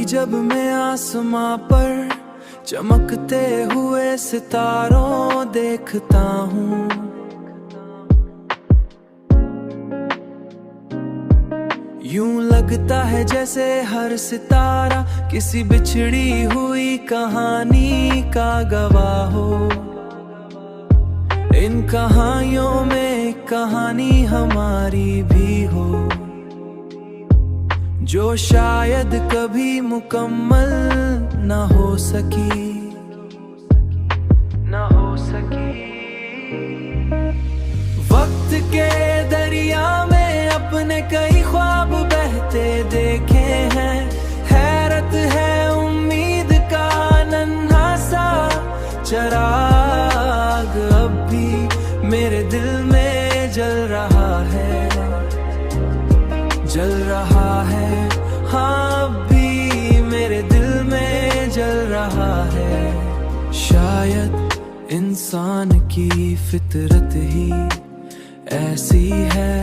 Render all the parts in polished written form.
जब मैं आसमां पर चमकते हुए सितारों देखता हूँ, यूं लगता है जैसे हर सितारा किसी बिछड़ी हुई कहानी का गवाह हो। इन कहानियों में कहानी हमारी भी हो, जो शायद कभी मुकम्मल न हो सकी। वक्त के दरिया में अपने कई ख्वाब बहते देखे हैं, हैरत है उम्मीद का नन्हा सा चराग अब भी मेरे दिल में जल रहा है, जल रहा है। हाँ अब भी मेरे दिल में जल रहा है। शायद इंसान की फितरत ही ऐसी है,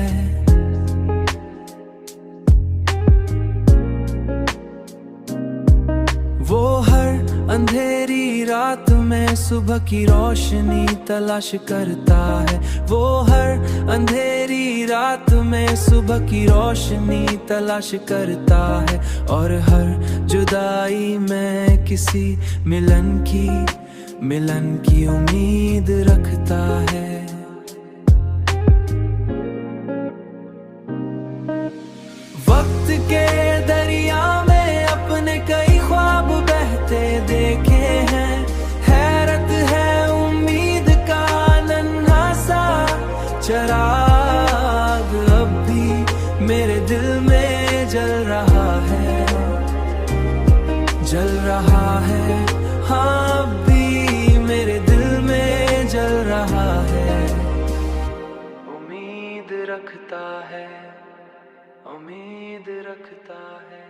वो हर अंधेरी रात में सुबह की रोशनी तलाश करता है। वो हर अंधेरी रात में सुबह की रोशनी तलाश करता है, और हर जुदाई में किसी मिलन की उम्मीद रखता है। वक्त के दरिया में अपने कई ख्वाब बहते देखे हैं, हैरत है उम्मीद का नन्हा सा चराग अब भी मेरे दिल में जल रहा है, जल रहा है। हाँ अब भी मेरे दिल में जल रहा है। उम्मीद रखता है, उम्मीद रखता है।